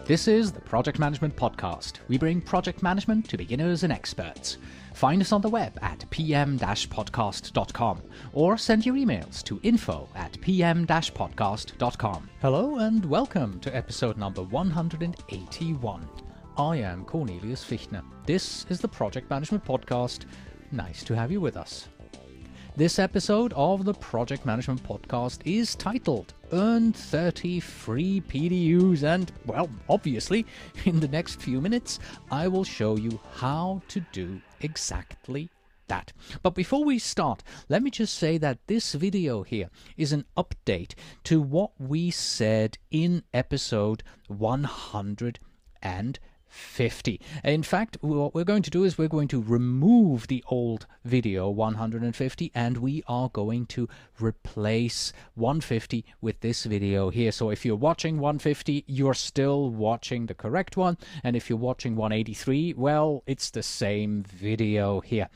This is the Project Management Podcast. We bring project management to beginners and experts. Find us on the web at pm-podcast.com or send your emails to info@pm-podcast.com. Hello and welcome to episode number 181. I am Cornelius Fichtner. This is the Project Management Podcast. Nice to have you with us. This episode of the Project Management Podcast is titled Earn 30 Free PDUs, and, well, obviously, in the next few minutes, I will show you how to do exactly that. But before we start, let me just say that this video here is an update to what we said in episode 150. In fact, what we're going to do is we're going to remove the old video 150 and we are going to replace 150 with this video here. So if you're watching 150, you're still watching the correct one, and if you're watching 183, well, it's the same video here.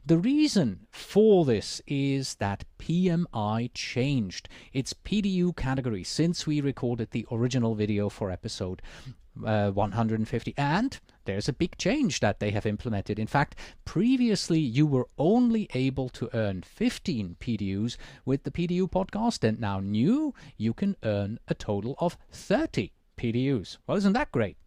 The reason for this is that PMI changed its PDU category since we recorded the original video for episode 150, and there's a big change that they have implemented. In fact, previously you were only able to earn 15 PDUs with the PDU podcast, and now you can earn a total of 30 PDUs. Well, isn't that great?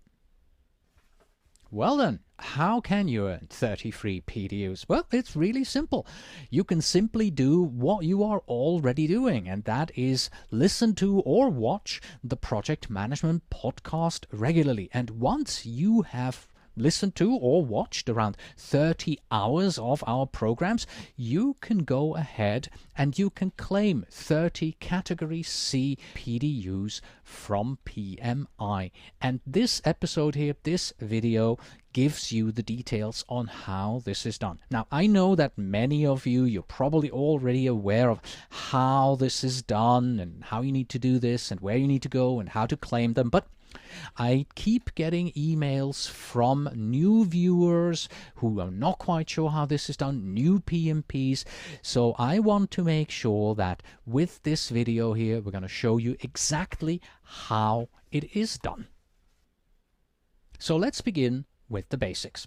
Well then, how can you earn 30 free PDUs? Well, it's really simple. You can simply do what you are already doing, and that is listen to or watch the Project Management Podcast regularly. And once you have listened to or watched around 30 hours of our programs, you can go ahead and you can claim 30 Category C PDUs from PMI. And this episode here, this video, gives you the details on how this is done. Now, I know that many of you're probably already aware of how this is done and how you need to do this and where you need to go and how to claim them, but I keep getting emails from new viewers who are not quite sure how this is done, new PMPs. So I want to make sure that with this video here, we're going to show you exactly how it is done. So let's begin with the basics.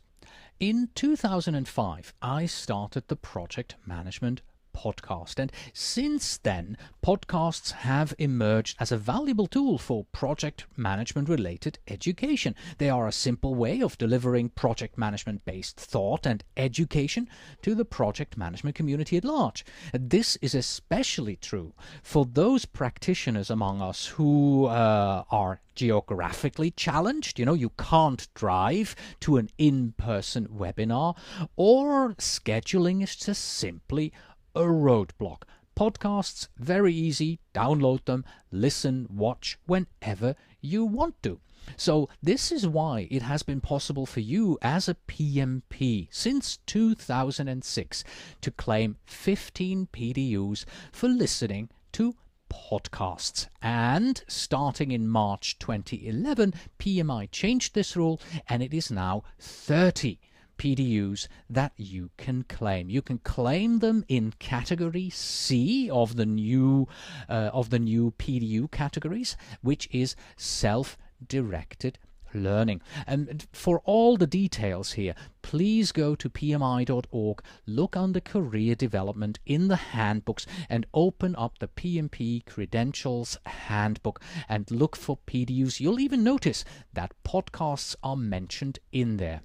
In 2005, I started the Project Management Podcast, and since then podcasts have emerged as a valuable tool for project management related education. They are a simple way of delivering project management based thought and education to the project management community at large. This is especially true for those practitioners among us who are geographically challenged. You can't drive to an in-person webinar, or scheduling is just simply a roadblock. Podcasts, very easy, download them, listen, watch whenever you want to. So this is why it has been possible for you as a PMP since 2006 to claim 15 PDUs for listening to podcasts. And starting in March 2011, PMI changed this rule and it is now 30 PDUs that you can claim. You can claim them in Category C of the new PDU categories, which is self-directed learning. And for all the details here, please go to pmi.org, look under career development in the handbooks, and open up the PMP Credentials Handbook and look for PDUs. You'll even notice that podcasts are mentioned in there.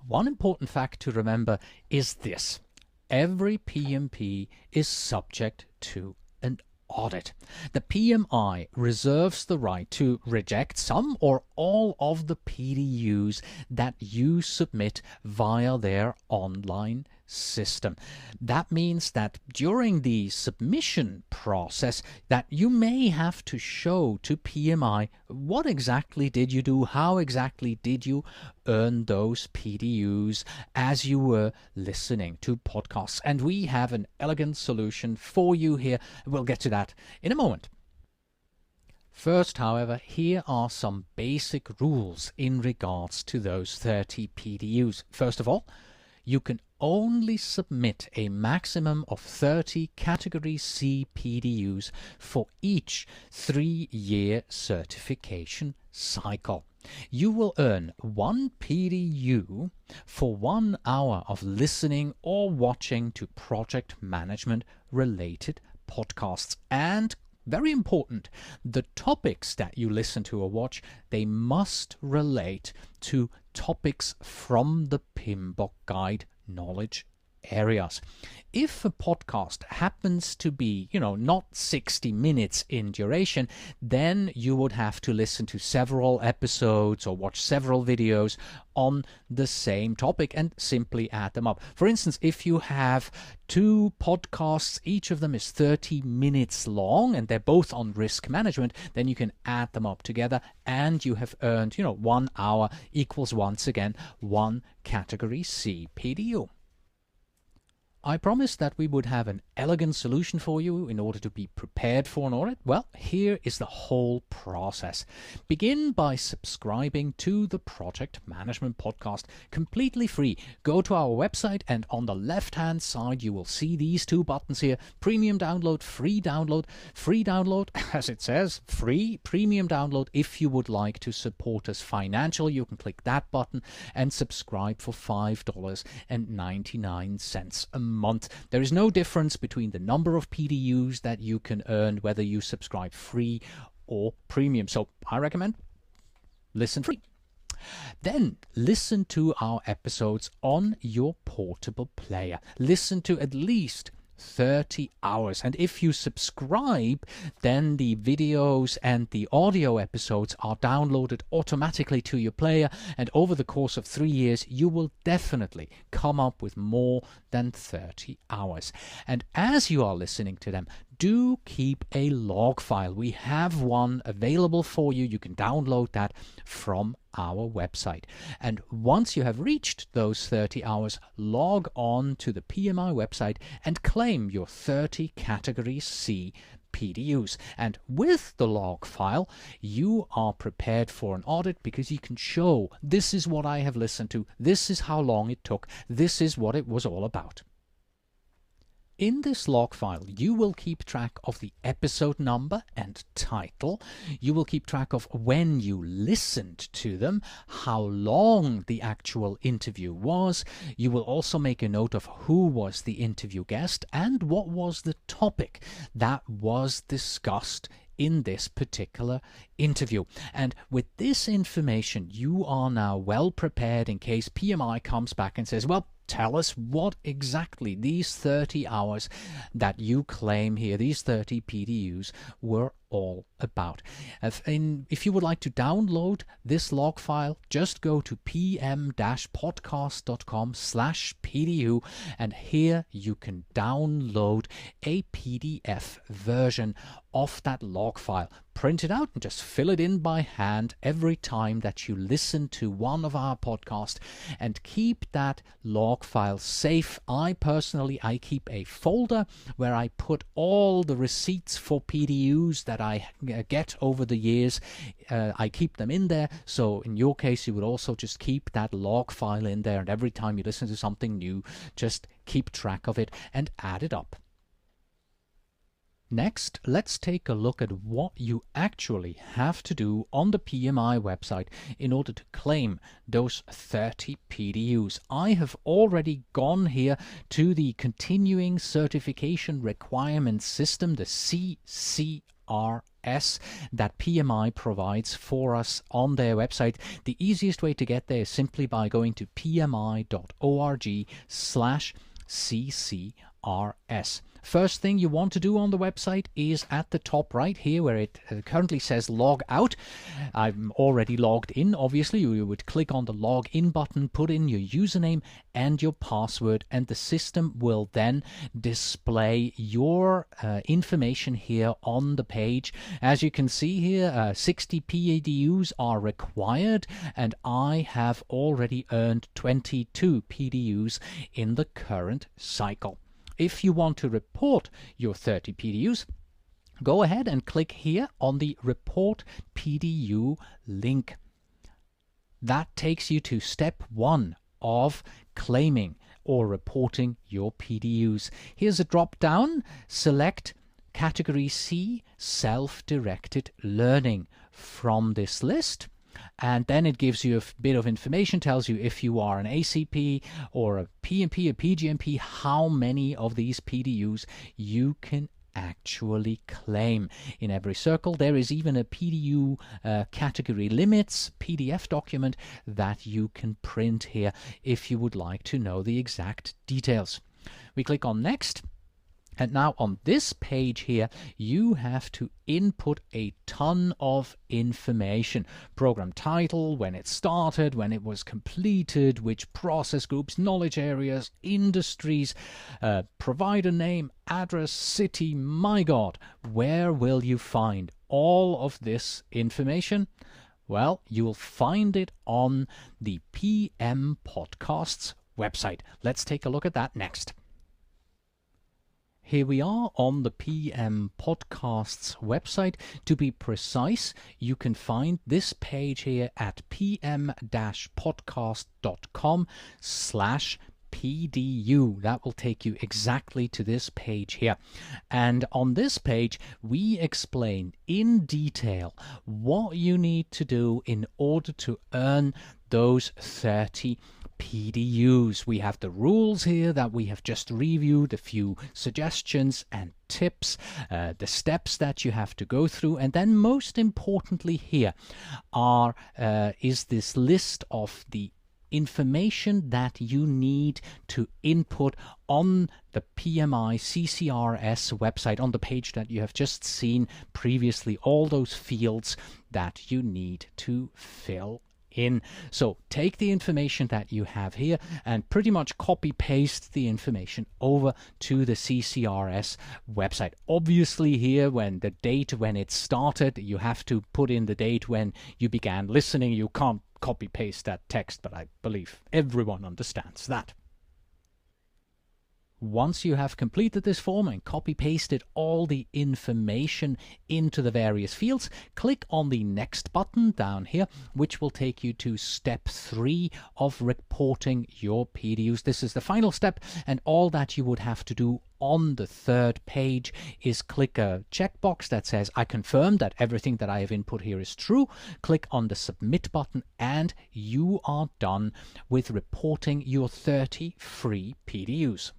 One important fact to remember is this: every PMP is subject to an audit. The PMI reserves the right to reject some or all of the PDUs that you submit via their online system. That means that during the submission process that you may have to show to PMI what exactly did you do, how exactly did you earn those PDUs as you were listening to podcasts. And we have an elegant solution for you here. We'll get to that in a moment. First, however, here are some basic rules in regards to those 30 PDUs. First of all, you can only submit a maximum of 30 Category C PDUs for each 3-year certification cycle. You will earn 1 PDU for 1 hour of listening or watching to project management related podcasts. And very important, the topics that you listen to or watch, they must relate to topics from the PMBOK Guide knowledge areas. If a podcast happens to be, not 60 minutes in duration, then you would have to listen to several episodes or watch several videos on the same topic and simply add them up. For instance, if you have 2 podcasts, each of them is 30 minutes long, and they're both on risk management, then you can add them up together and you have earned, 1 hour equals once again 1 Category C PDU. I promised that we would have an elegant solution for you in order to be prepared for an audit. Well, here is the whole process. Begin by subscribing to the Project Management Podcast completely free. Go to our website, and on the left-hand side you will see these 2 buttons here: Premium Download, Free Download. Free Download, as it says, free. Premium Download, if you would like to support us financially, you can click that button and subscribe for $5.99 a month. There is no difference between the number of PDUs that you can earn whether you subscribe free or premium. So I recommend listen free. Then listen to our episodes on your portable player. Listen to at least 30 hours. And if you subscribe, then the videos and the audio episodes are downloaded automatically to your player, and over the course of 3 years you will definitely come up with more than 30 hours. And as you are listening to them, do keep a log file. We have one available for you. You can download that from our website. And once you have reached those 30 hours, log on to the PMI website and claim your 30 Category C PDUs. And with the log file, you are prepared for an audit, because you can show, this is what I have listened to, this is how long it took, this is what it was all about. In this log file, you will keep track of the episode number and title. You will keep track of when you listened to them, how long the actual interview was. You will also make a note of who was the interview guest and what was the topic that was discussed in this particular interview. And with this information, you are now well prepared in case PMI comes back and says, well, tell us what exactly these 30 hours that you claim here, these 30 PDUs, were all about. If you would like to download this log file, just go to pm-podcast.com/PDU, and here you can download a PDF version of that log file. Print it out and just fill it in by hand every time that you listen to one of our podcasts, and keep that log file safe. I keep a folder where I put all the receipts for PDUs that I get over the years. I keep them in there. So in your case, you would also just keep that log file in there, and every time you listen to something new, just keep track of it and add it up. Next, let's take a look at what you actually have to do on the PMI website in order to claim those 30 PDUs. I have already gone here to the Continuing Certification Requirements System, the CCRS, that PMI provides for us on their website. The easiest way to get there is simply by going to pmi.org/CCRS. First thing you want to do on the website is at the top right here, where it currently says log out. I'm already logged in. Obviously, you would click on the log in button, put in your username and your password, and the system will then display your information here on the page. As you can see here, 60 PDUs are required, and I have already earned 22 PDUs in the current cycle. If you want to report your 30 PDUs, go ahead and click here on the Report PDU link. That takes you to step 1 of claiming or reporting your PDUs. Here's a drop down. Select Category C Self-Directed Learning from this list. And then it gives you a bit of information, tells you if you are an ACP or a PMP, a PGMP, how many of these PDUs you can actually claim. In every circle there is even a PDU category limits PDF document that you can print here if you would like to know the exact details. We click on next. And now on this page here, you have to input a ton of information. Program title, when it started, when it was completed, which process groups, knowledge areas, industries, provider name, address, city. My God, where will you find all of this information? Well, you will find it on the PM Podcasts website. Let's take a look at that next. Here we are on the PM Podcasts website. To be precise, you can find this page here at pm-podcast.com/PDU. That will take you exactly to this page here. And on this page, we explain in detail what you need to do in order to earn those 30 PDUs. We have the rules here that we have just reviewed, a few suggestions and tips, the steps that you have to go through, and then most importantly here is this list of the information that you need to input on the PMI CCRS website, on the page that you have just seen previously, all those fields that you need to fill in. So take the information that you have here and pretty much copy paste the information over to the CCRS website. Obviously here, when the date when it started, you have to put in the date when you began listening. You can't copy paste that text, but I believe everyone understands that. Once you have completed this form and copy-pasted all the information into the various fields, click on the Next button down here, which will take you to step 3 of reporting your PDUs. This is the final step, and all that you would have to do on the third page is click a checkbox that says, I confirm that everything that I have input here is true. Click on the Submit button, and you are done with reporting your 30 free PDUs.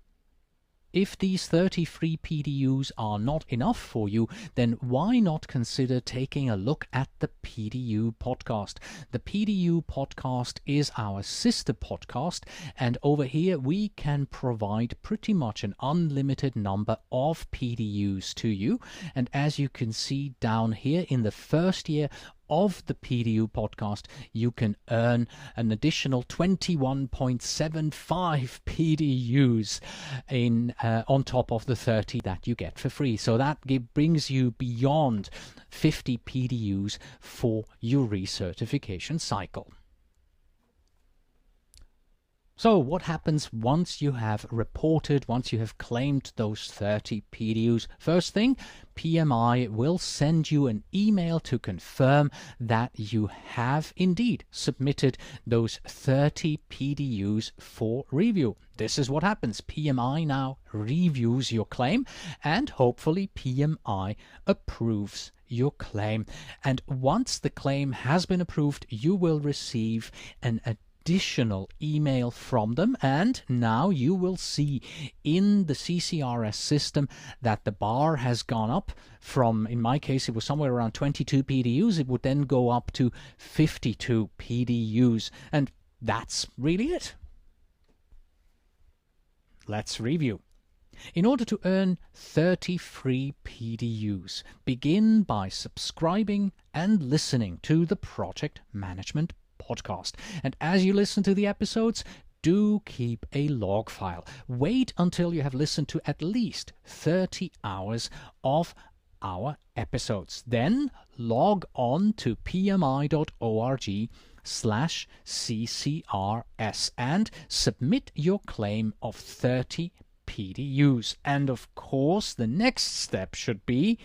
If these 30 free PDUs are not enough for you, then why not consider taking a look at the PDU podcast? The PDU podcast is our sister podcast, and over here we can provide pretty much an unlimited number of PDUs to you. And as you can see down here, in the first year of the PDU podcast, you can earn an additional 21.75 PDUs on top of the 30 that you get for free. So that brings you beyond 50 PDUs for your recertification cycle. So what happens once you have reported, once you have claimed those 30 PDUs? First thing, PMI will send you an email to confirm that you have indeed submitted those 30 PDUs for review. This is what happens. PMI now reviews your claim, and hopefully PMI approves your claim. And once the claim has been approved, you will receive an additional email from them, and now you will see in the CCRS system that the bar has gone up from, in my case, it was somewhere around 22 PDUs. It would then go up to 52 PDUs, and that's really it. Let's review. In order to earn 30 free PDUs, begin by subscribing and listening to the Project Management Podcast. And as you listen to the episodes, do keep a log file. Wait until you have listened to at least 30 hours of our episodes. Then log on to pmi.org/CCRS and submit your claim of 30 PDUs. And of course, the next step should be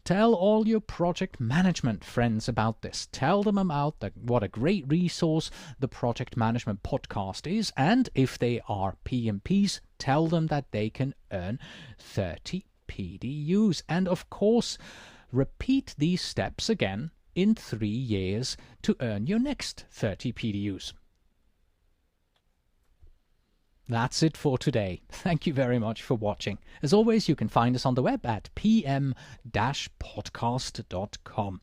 Tell all your project management friends about this. Tell them about what a great resource the Project Management Podcast is, and if they are PMPs, tell them that they can earn 30 PDUs. And of course, repeat these steps again in 3 years to earn your next 30 PDUs. That's it for today. Thank you very much for watching. As always, you can find us on the web at pm-podcast.com.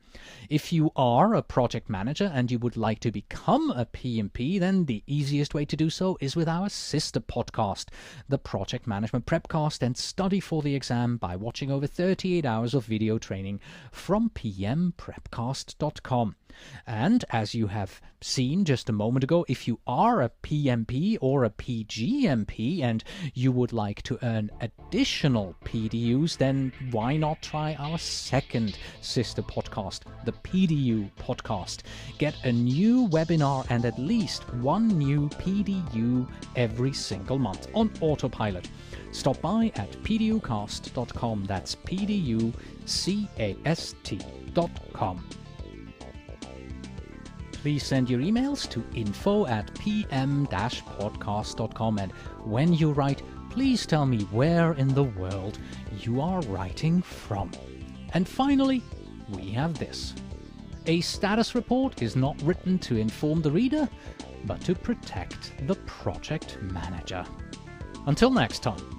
If you are a project manager and you would like to become a PMP, then the easiest way to do so is with our sister podcast, the Project Management Prepcast, and study for the exam by watching over 38 hours of video training from pmprepcast.com. And as you have seen just a moment ago, if you are a PMP or a PGMP and you would like to earn additional PDUs, then why not try our second sister podcast, the PDU podcast. Get a new webinar and at least one new PDU every single month on autopilot. Stop by at pducast.com. That's pducast.com. Please send your emails to info@pm-podcast.com, and when you write, please tell me where in the world you are writing from. And finally, we have this. A status report is not written to inform the reader, but to protect the project manager. Until next time.